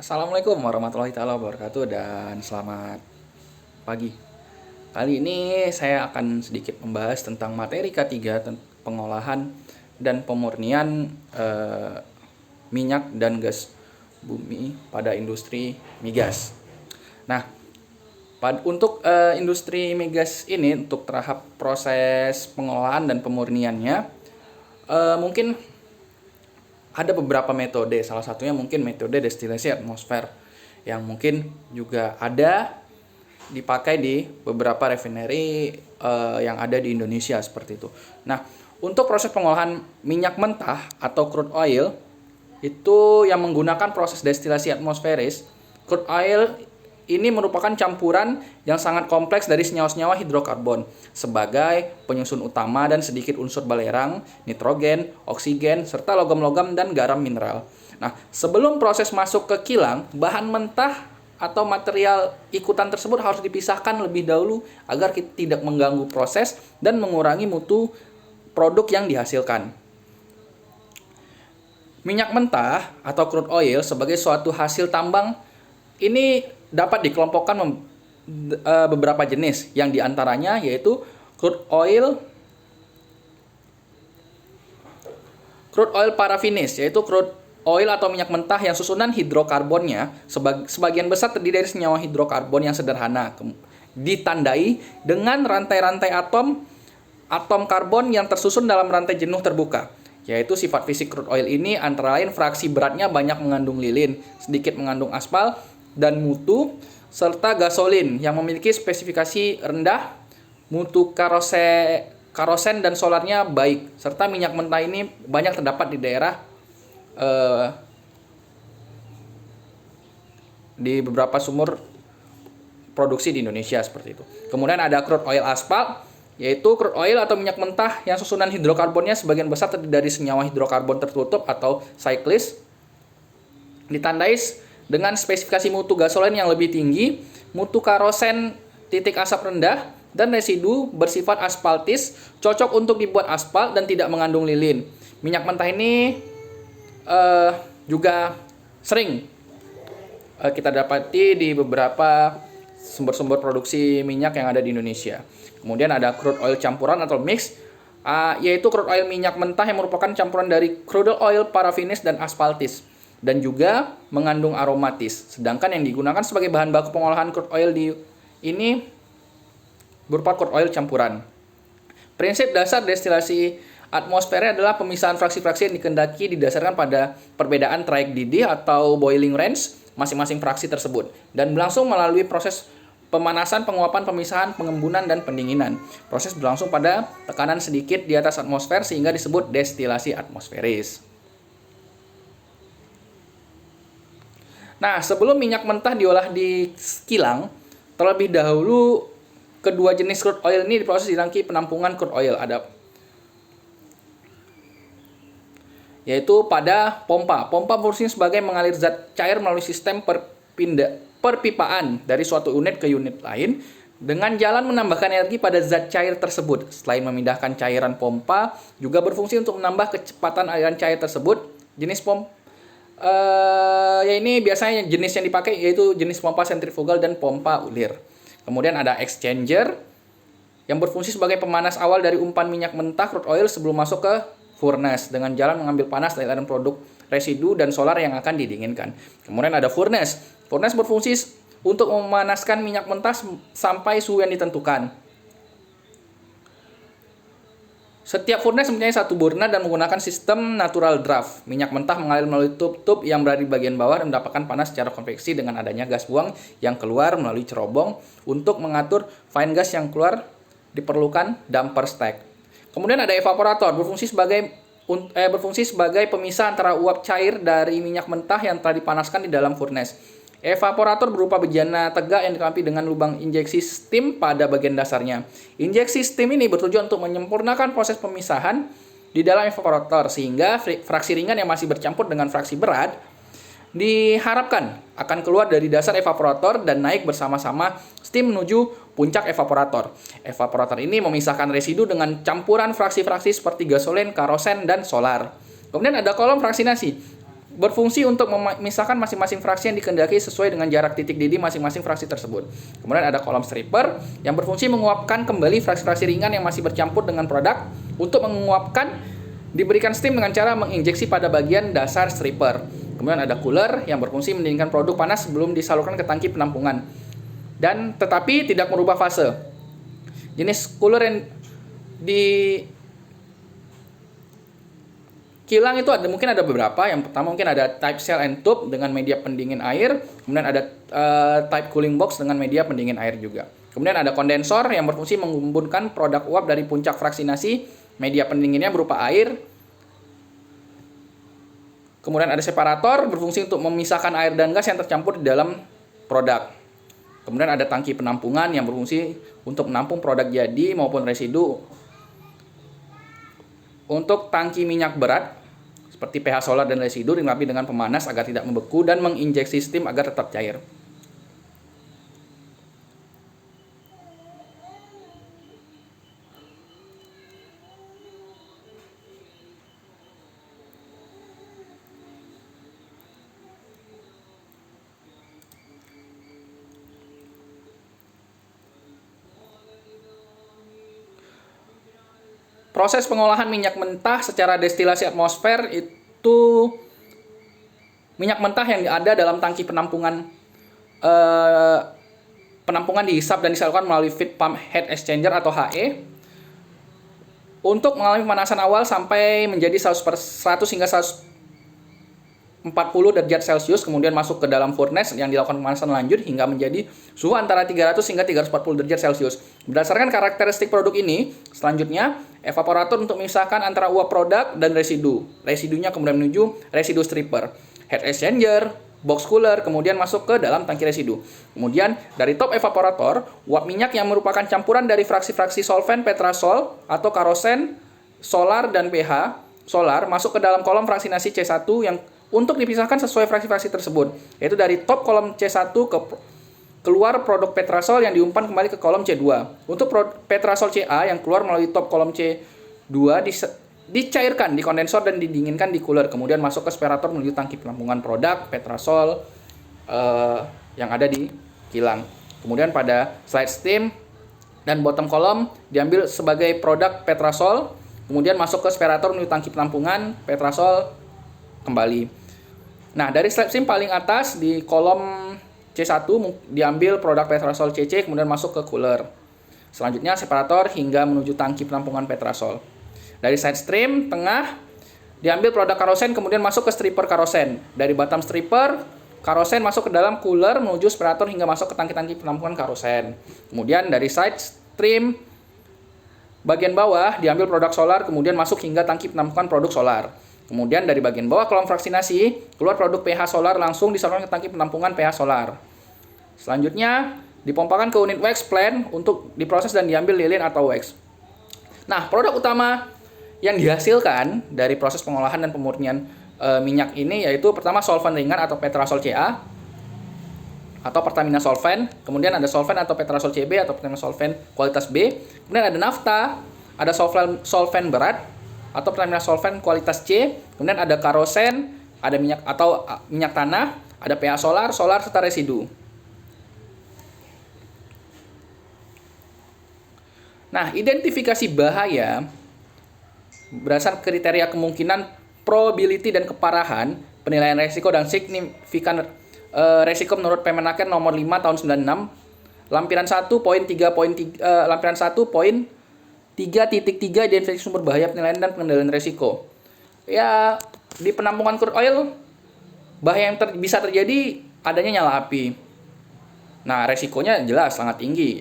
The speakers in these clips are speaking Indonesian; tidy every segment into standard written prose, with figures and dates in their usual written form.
Assalamualaikum warahmatullahi taala wabarakatuh dan selamat pagi. Kali ini saya akan sedikit membahas tentang materi K3 pengolahan dan pemurnian minyak dan gas bumi pada industri migas. Nah, untuk industri migas ini untuk tahap proses pengolahan dan pemurniannya mungkin ada beberapa metode, salah satunya mungkin metode destilasi atmosfer yang mungkin juga ada dipakai di beberapa refinery yang ada di Indonesia seperti itu. Nah, untuk proses pengolahan minyak mentah atau crude oil itu yang menggunakan proses destilasi atmosferis, crude oil ini merupakan campuran yang sangat kompleks dari senyawa-senyawa hidrokarbon sebagai penyusun utama dan sedikit unsur belerang, nitrogen, oksigen, serta logam-logam dan garam mineral. Nah, sebelum proses masuk ke kilang, bahan mentah atau material ikutan tersebut harus dipisahkan lebih dahulu agar tidak mengganggu proses dan mengurangi mutu produk yang dihasilkan. Minyak mentah atau crude oil sebagai suatu hasil tambang ini dapat dikelompokkan beberapa jenis yang diantaranya yaitu crude oil parafinis, yaitu crude oil atau minyak mentah yang susunan hidrokarbonnya sebagian besar terdiri dari senyawa hidrokarbon yang sederhana, ditandai dengan rantai-rantai atom karbon yang tersusun dalam rantai jenuh terbuka. Yaitu sifat fisik crude oil ini antara lain fraksi beratnya banyak mengandung lilin, sedikit mengandung aspal dan mutu, serta gasolin yang memiliki spesifikasi rendah, mutu karosen dan solarnya baik, serta minyak mentah ini banyak terdapat di daerah di beberapa sumur produksi di Indonesia seperti itu. Kemudian ada crude oil aspal, yaitu crude oil atau minyak mentah yang susunan hidrokarbonnya sebagian besar terdiri dari senyawa hidrokarbon tertutup atau cyclist, ditandai dengan spesifikasi mutu gasolin yang lebih tinggi, mutu karosen titik asap rendah, dan residu bersifat aspaltis, cocok untuk dibuat aspal dan tidak mengandung lilin. Minyak mentah ini juga sering kita dapati di beberapa sumber-sumber produksi minyak yang ada di Indonesia. Kemudian ada crude oil campuran atau mix, yaitu crude oil minyak mentah yang merupakan campuran dari crude oil parafinis dan aspaltis, dan juga mengandung aromatis. Sedangkan yang digunakan sebagai bahan baku pengolahan crude oil ini berupa crude oil campuran. Prinsip dasar destilasi atmosfer adalah pemisahan fraksi-fraksi yang dikehendaki didasarkan pada perbedaan trayek didih atau boiling range masing-masing fraksi tersebut dan berlangsung melalui proses pemanasan, penguapan, pemisahan, pengembunan, dan pendinginan. Proses berlangsung pada tekanan sedikit di atas atmosfer sehingga disebut destilasi atmosferis. Nah, sebelum minyak mentah diolah di kilang, terlebih dahulu kedua jenis crude oil ini diproses di tangki penampungan crude oil. Yaitu pada pompa. Pompa berfungsi sebagai mengalir zat cair melalui sistem perpipaan dari suatu unit ke unit lain dengan jalan menambahkan energi pada zat cair tersebut. Selain memindahkan cairan, pompa juga berfungsi untuk menambah kecepatan aliran cair tersebut. Jenis pompa ini biasanya jenis yang dipakai yaitu jenis pompa sentrifugal dan pompa ulir. Kemudian ada exchanger yang berfungsi sebagai pemanas awal dari umpan minyak mentah crude oil sebelum masuk ke furnace dengan jalan mengambil panas dari aliran produk residu dan solar yang akan didinginkan. Kemudian ada furnace. Furnace berfungsi untuk memanaskan minyak mentah sampai suhu yang ditentukan. Setiap furnace mempunyai satu burner dan menggunakan sistem natural draft. Minyak mentah mengalir melalui tub-tub yang berada di bagian bawah dan mendapatkan panas secara konveksi dengan adanya gas buang yang keluar melalui cerobong. Untuk mengatur fine gas yang keluar diperlukan damper stack. Kemudian ada evaporator, berfungsi sebagai pemisah antara uap cair dari minyak mentah yang telah dipanaskan di dalam furnace. Evaporator berupa bejana tegak yang dilengkapi dengan lubang injeksi steam pada bagian dasarnya. Injeksi steam ini bertujuan untuk menyempurnakan proses pemisahan di dalam evaporator sehingga fraksi ringan yang masih bercampur dengan fraksi berat diharapkan akan keluar dari dasar evaporator dan naik bersama-sama steam menuju puncak evaporator. Evaporator ini memisahkan residu dengan campuran fraksi-fraksi seperti gasolin, karosen, dan solar. Kemudian ada kolom fraksinasi. berfungsi untuk memisahkan masing-masing fraksi yang dikehendaki sesuai dengan jarak titik didih masing-masing fraksi tersebut. Kemudian ada kolom stripper yang berfungsi menguapkan kembali fraksi-fraksi ringan yang masih bercampur dengan produk. Untuk menguapkan, diberikan steam dengan cara menginjeksi pada bagian dasar stripper. Kemudian ada cooler yang berfungsi mendinginkan produk panas sebelum disalurkan ke tangki penampungan. Dan tetapi tidak merubah fase. Jenis cooler yang di kilang itu mungkin ada beberapa. Yang pertama mungkin ada type cell and tube dengan media pendingin air. Kemudian ada type cooling box dengan media pendingin air juga. Kemudian ada kondensor yang berfungsi mengembunkan produk uap dari puncak fraksinasi. Media pendinginnya berupa air. Kemudian ada separator berfungsi untuk memisahkan air dan gas yang tercampur di dalam produk. Kemudian ada tangki penampungan yang berfungsi untuk menampung produk jadi maupun residu. Untuk tangki minyak berat seperti pH solar dan residu dilengkapi dengan pemanas agar tidak membeku dan menginjeksi steam agar tetap cair. Proses pengolahan minyak mentah secara destilasi atmosfer itu minyak mentah yang ada dalam tangki penampungan dihisap dan disalurkan melalui feed pump heat exchanger atau HE untuk mengalami pemanasan awal sampai menjadi 100 hingga 140 derajat Celcius, kemudian masuk ke dalam furnace yang dilakukan pemanasan lanjut hingga menjadi suhu antara 300 hingga 340 derajat Celcius. Berdasarkan karakteristik produk ini, selanjutnya evaporator untuk memisahkan antara uap produk dan residu. Residunya kemudian menuju residu stripper, heat exchanger, box cooler, kemudian masuk ke dalam tangki residu. Kemudian dari top evaporator, uap minyak yang merupakan campuran dari fraksi-fraksi solvent petrasol atau karosen, solar dan pH solar masuk ke dalam kolom fraksinasi C1 yang untuk dipisahkan sesuai fraksi-fraksi tersebut, yaitu dari top kolom C1 keluar produk petrasol yang diumpan kembali ke kolom C2. Untuk petrasol CA yang keluar melalui top kolom C2 dicairkan di kondensor dan didinginkan di cooler, kemudian masuk ke separator menuju tangki penampungan produk petrasol yang ada di kilang. Kemudian pada slide steam dan bottom kolom diambil sebagai produk petrasol, kemudian masuk ke separator menuju tangki penampungan petrasol kembali. Nah, dari slide steam paling atas di kolom C1 diambil produk petrasol CC, kemudian masuk ke cooler. Selanjutnya separator hingga menuju tangki penampungan petrasol. Dari side stream tengah diambil produk karosen, kemudian masuk ke stripper karosen. Dari bottom stripper karosen masuk ke dalam cooler menuju separator hingga masuk ke tangki-tangki penampungan karosen. Kemudian dari side stream bagian bawah diambil produk solar, kemudian masuk hingga tangki penampungan produk solar. Kemudian dari bagian bawah kolom fraksinasi keluar produk pH solar langsung disalurkan ke tangki penampungan pH solar. Selanjutnya dipompakan ke unit wax plant untuk diproses dan diambil lilin atau wax. Nah, produk utama yang dihasilkan dari proses pengolahan dan pemurnian minyak ini yaitu pertama solvent ringan atau petrasol CA atau Pertamina solvent, kemudian ada solvent atau petrasol CB atau Pertamina solvent kualitas B, kemudian ada nafta, ada solvent berat atau Pertamina solvent kualitas C, kemudian ada karosen, ada minyak atau minyak tanah, ada pH solar, serta residu. Nah, identifikasi bahaya berdasarkan kriteria kemungkinan, probability dan keparahan, penilaian resiko dan signifikan resiko menurut Permenaker nomor 5 tahun 96, lampiran 1.3.3 identifikasi sumber bahaya penilaian dan pengendalian resiko. Ya, di penampungan crude oil bahaya yang bisa terjadi adanya nyala api. Nah, resikonya jelas sangat tinggi.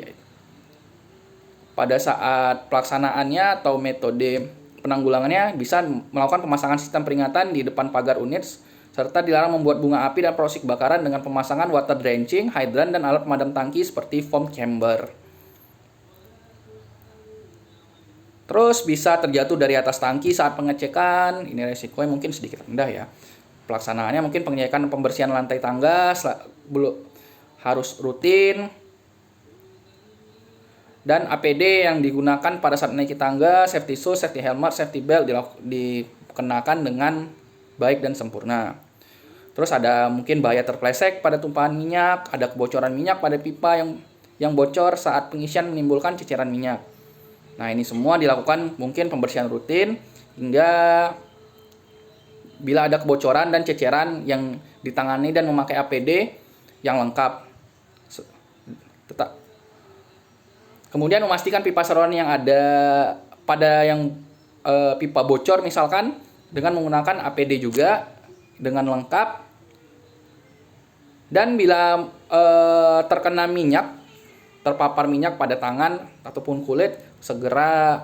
Pada saat pelaksanaannya atau metode penanggulangannya bisa melakukan pemasangan sistem peringatan di depan pagar unit serta dilarang membuat bunga api dan proses kebakaran dengan pemasangan water drenching, hydrant dan alat pemadam tangki seperti foam chamber. Terus bisa terjatuh dari atas tangki saat pengecekan, ini resikonya mungkin sedikit rendah ya. Pelaksanaannya mungkin pengecekan dan pembersihan lantai tangga belum harus rutin. Dan APD yang digunakan pada saat menaiki tangga, safety shoes, safety helmet, safety belt dikenakan dengan baik dan sempurna. Terus ada mungkin bahaya terpleset pada tumpahan minyak, ada kebocoran minyak pada pipa yang bocor saat pengisian menimbulkan ceceran minyak. Nah, ini semua dilakukan mungkin pembersihan rutin hingga bila ada kebocoran dan ceceran yang ditangani dan memakai APD yang lengkap. Tetap. Kemudian memastikan pipa saluran yang ada pada yang pipa bocor misalkan dengan menggunakan APD juga dengan lengkap. Dan bila terkena minyak, terpapar minyak pada tangan ataupun kulit, segera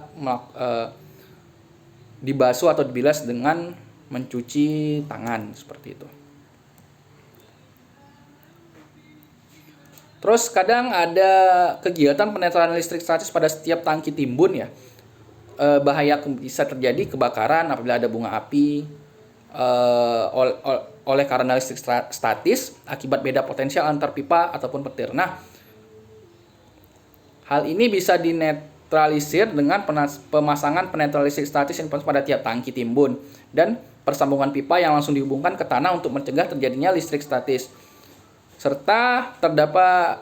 dibasuh atau dibilas dengan mencuci tangan seperti itu. Terus kadang ada kegiatan penetralan listrik statis pada setiap tangki timbun ya. Bahaya bisa terjadi kebakaran apabila ada bunga api oleh karena listrik statis akibat beda potensial antar pipa ataupun petir. Nah, hal ini bisa dinetralisir dengan pemasangan penetral listrik statis yang pada tiap tangki timbun dan persambungan pipa yang langsung dihubungkan ke tanah untuk mencegah terjadinya listrik statis. Serta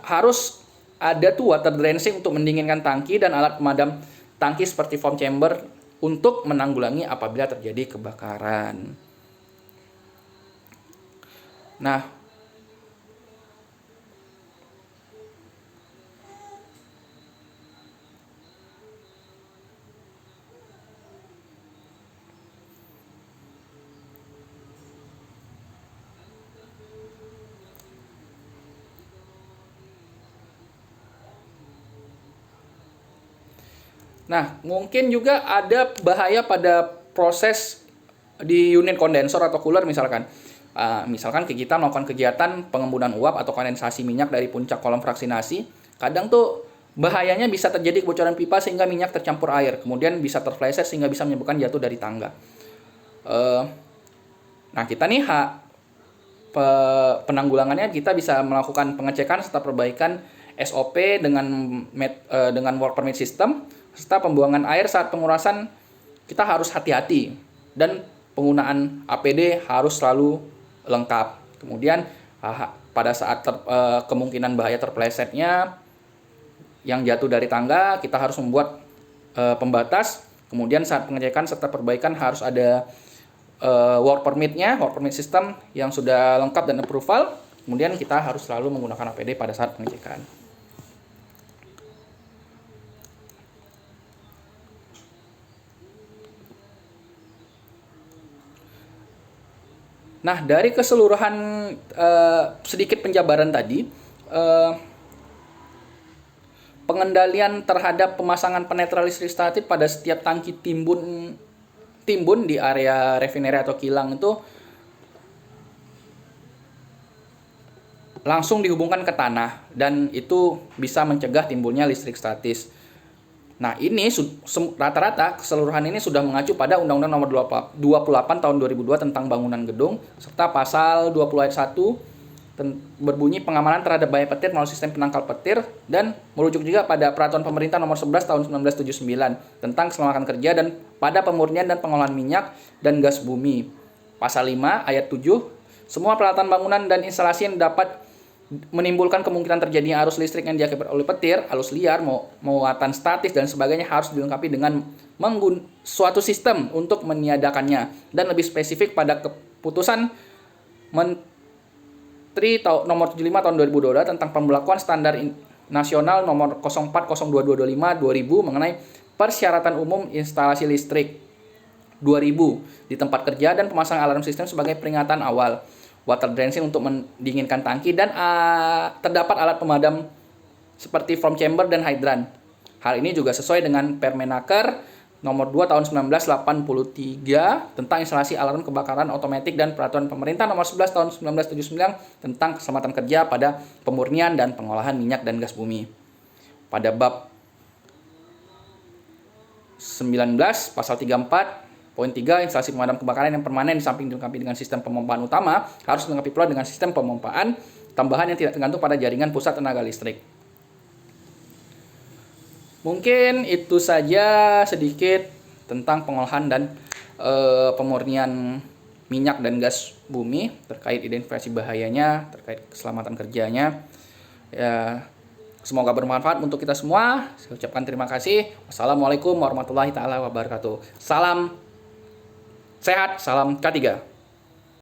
harus ada water drenching untuk mendinginkan tangki dan alat pemadam tangki seperti foam chamber untuk menanggulangi apabila terjadi kebakaran. Nah, mungkin juga ada bahaya pada proses di unit kondensor atau cooler misalkan. Misalkan kita melakukan kegiatan pengembunan uap atau kondensasi minyak dari puncak kolom fraksinasi, kadang tuh bahayanya bisa terjadi kebocoran pipa sehingga minyak tercampur air, kemudian bisa terpleset sehingga bisa menyebabkan jatuh dari tangga. Nah, kita nih penanggulangannya kita bisa melakukan pengecekan serta perbaikan SOP dengan work permit system serta pembuangan air saat pengurasan. Kita harus hati-hati dan penggunaan APD harus selalu lengkap. Kemudian pada saat kemungkinan bahaya terplesetnya yang jatuh dari tangga, kita harus membuat pembatas. Kemudian saat pengecekan serta perbaikan harus ada work permit system yang sudah lengkap dan approval. Kemudian kita harus selalu menggunakan APD pada saat pengecekan. Nah, dari keseluruhan sedikit penjabaran tadi, pengendalian terhadap pemasangan penetral listrik statis pada setiap tangki timbun di area refinery atau kilang itu langsung dihubungkan ke tanah dan itu bisa mencegah timbulnya listrik statis. Nah, ini rata-rata keseluruhan ini sudah mengacu pada Undang-Undang Nomor 28 Tahun 2002 tentang bangunan gedung serta pasal 20 ayat 1 berbunyi pengamanan terhadap bahaya petir melalui sistem penangkal petir dan merujuk juga pada Peraturan Pemerintah Nomor 11 Tahun 1979 tentang keselamatan kerja dan pada pemurnian dan pengolahan minyak dan gas bumi. Pasal 5 ayat 7, semua peralatan bangunan dan instalasi yang dapat menimbulkan kemungkinan terjadinya arus listrik yang diakibatkan oleh petir, arus liar, muatan statis dan sebagainya harus dilengkapi dengan suatu sistem untuk meniadakannya. Dan lebih spesifik pada keputusan Menteri Nomor 75 Tahun 2022 tentang pemberlakuan standar nasional nomor 040225 2000 mengenai persyaratan umum instalasi listrik 2000 di tempat kerja dan pemasangan alarm sistem sebagai peringatan awal. Water drenching untuk mendinginkan tangki dan terdapat alat pemadam seperti foam chamber dan hidran. Hal ini juga sesuai dengan Permenaker Nomor 2 Tahun 1983 tentang instalasi alarm kebakaran otomatis dan Peraturan Pemerintah Nomor 11 Tahun 1979 tentang keselamatan kerja pada pemurnian dan pengolahan minyak dan gas bumi. Pada bab 19 pasal 34 Poin 3, instalasi pemadam kebakaran yang permanen di samping dilengkapi dengan sistem pemompaan utama harus dilengkapi pula dengan sistem pemompaan tambahan yang tidak tergantung pada jaringan pusat tenaga listrik. Mungkin itu saja sedikit tentang pengolahan dan pemurnian minyak dan gas bumi, terkait identifikasi bahayanya, terkait keselamatan kerjanya. Ya, semoga bermanfaat untuk kita semua. Saya ucapkan terima kasih. Wassalamualaikum warahmatullahi taala wabarakatuh. Salam sehat, salam K3.